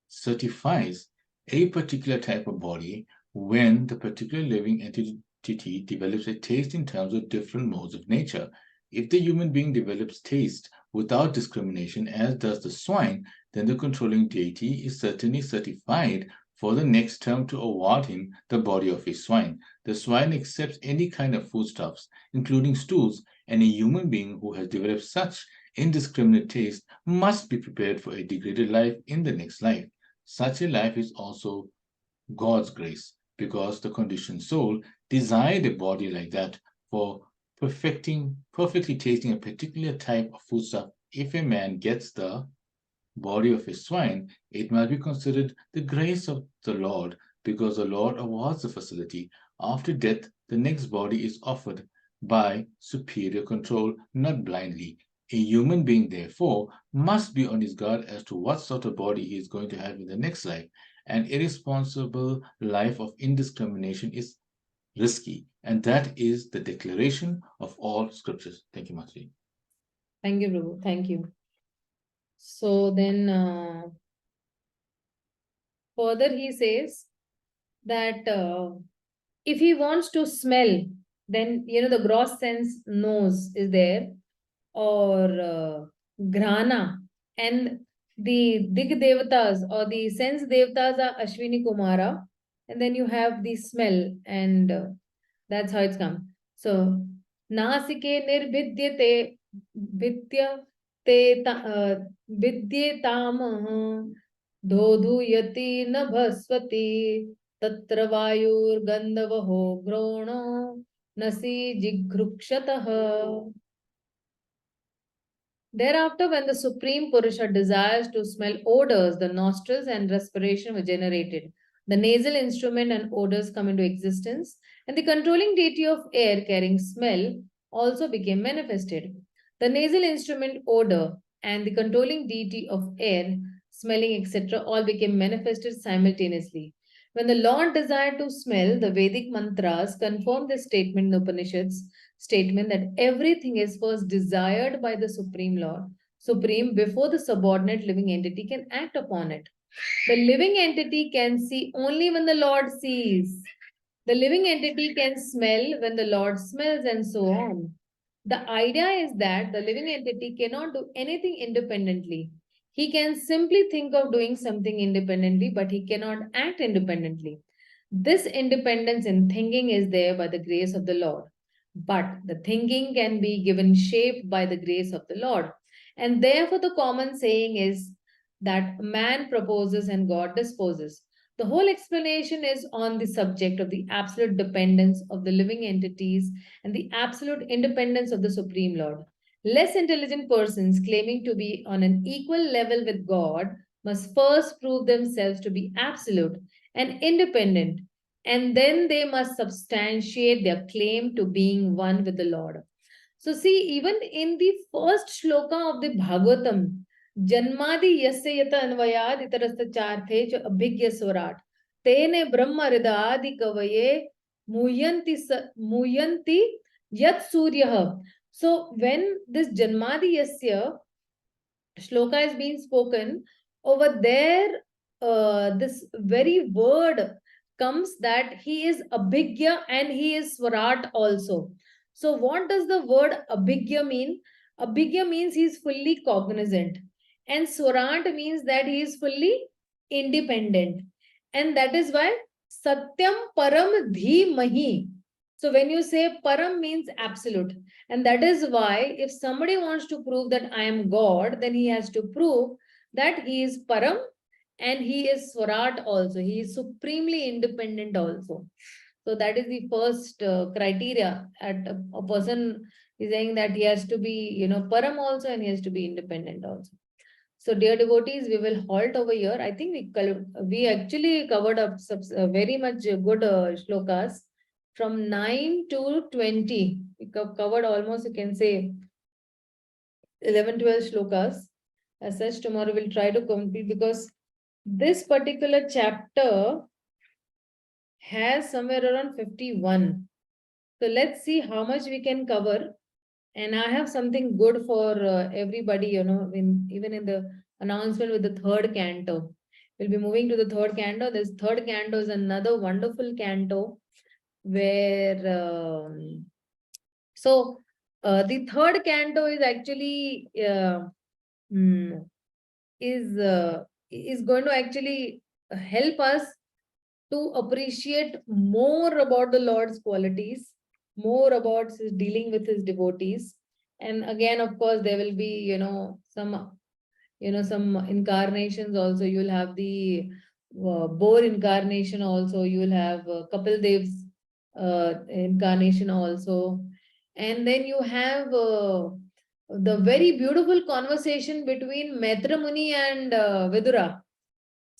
[SPEAKER 7] certifies a particular type of body when the particular living entity develops a taste in terms of different modes of nature. If the human being develops taste without discrimination, as does the swine, then the controlling deity is certainly certified for the next term to award him the body of a swine. The swine accepts any kind of foodstuffs, including stools, and a human being who has developed such indiscriminate taste must be prepared for a degraded life in the next life. Such a life is also God's grace, because the conditioned soul desired a body like that for perfectly tasting a particular type of foodstuff. If a man gets the body of a swine, it must be considered the grace of the Lord, because the Lord awards the facility. After death, the next body is offered by superior control, not blindly. A human being, therefore, must be on his guard as to what sort of body he is going to have in the next life. An irresponsible life of indiscrimination is risky, and that is the declaration of all scriptures. Thank you, Mataji.
[SPEAKER 1] Thank you, Prabhu. Thank you. So then, further he says that if he wants to smell, then, the gross sense nose is there, or grana, and the Dig Devatas or the sense Devatas are Ashwini Kumara, and then you have the smell, and that's how it's come. So, Nasike Nirbhidyate Vidyetam Dhoduyati Nabhasvati Tatra Vayur Gandhavaho Grono Nasi Jigrukshataha. Thereafter, when the Supreme Purusha desires to smell odors, the nostrils and respiration were generated. The nasal instrument and odors come into existence, and the controlling deity of air carrying smell also became manifested. The nasal instrument, odor, and the controlling deity of air, smelling, etc., all became manifested simultaneously. When the Lord desired to smell, the Vedic mantras confirm this statement in the Upanishads statement that everything is first desired by the Supreme before the subordinate living entity can act upon it. The living entity can see only when the Lord sees. The living entity can smell when the Lord smells, and so on. The idea is that the living entity cannot do anything independently. He can simply think of doing something independently, but he cannot act independently. This independence in thinking is there by the grace of the Lord. But the thinking can be given shape by the grace of the Lord. And therefore, the common saying is that man proposes and God disposes. The whole explanation is on the subject of the absolute dependence of the living entities and the absolute independence of the Supreme Lord. Less intelligent persons claiming to be on an equal level with God must first prove themselves to be absolute and independent, and then they must substantiate their claim to being one with the Lord. So see, even in the first shloka of the Bhagavatam, Janmadi yasya yata anvayad itarastha charthe ch abhigya swarat tene brahma ridadi kavaye muyanti yat suryah. So when this Janmadi yasya shloka is being spoken, over there, this very word comes that he is abhigya and he is swarat also. So what does the word abhigya mean? Abhigya means he is fully cognizant, and swarat means that he is fully independent. And that is why satyam param dhimahi. So when you say param means absolute, and that is why if somebody wants to prove that I am God, then he has to prove that he is param and he is swarat also. He is supremely independent also. So that is the first criteria at a person is saying that he has to be, param also, and he has to be independent also. So dear devotees, we will halt over here. I think we actually covered up very much good shlokas from 9 to 20. We covered almost, you can say, 11, 12 shlokas. As such, tomorrow we'll try to complete, because this particular chapter has somewhere around 51. So let's see how much we can cover. And I have something good for everybody, even in the announcement with the third canto. We'll be moving to the third canto. This third canto is another wonderful canto where, the third canto is actually, is going to actually help us to appreciate more about the Lord's qualities, more about his dealing with his devotees. And again, of course, there will be, some incarnations also. You'll have the boar incarnation also. You'll have Kapil Dev's incarnation also. And then you have the very beautiful conversation between Maitra Muni and Vidura.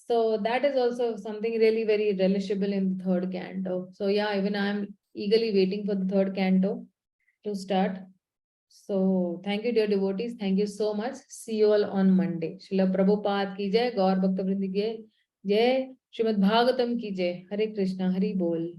[SPEAKER 1] So that is also something really very relishable in the third canto. So yeah, even I'm eagerly waiting for the third canto to start. So thank you, dear devotees. Thank you so much. See you all on Monday. Srila Prabhupada ki jai, Gaur Bhakta Vrindi ki jai, Śrīmad-Bhāgavatam ki jai. Hare Krishna, Hari Bol.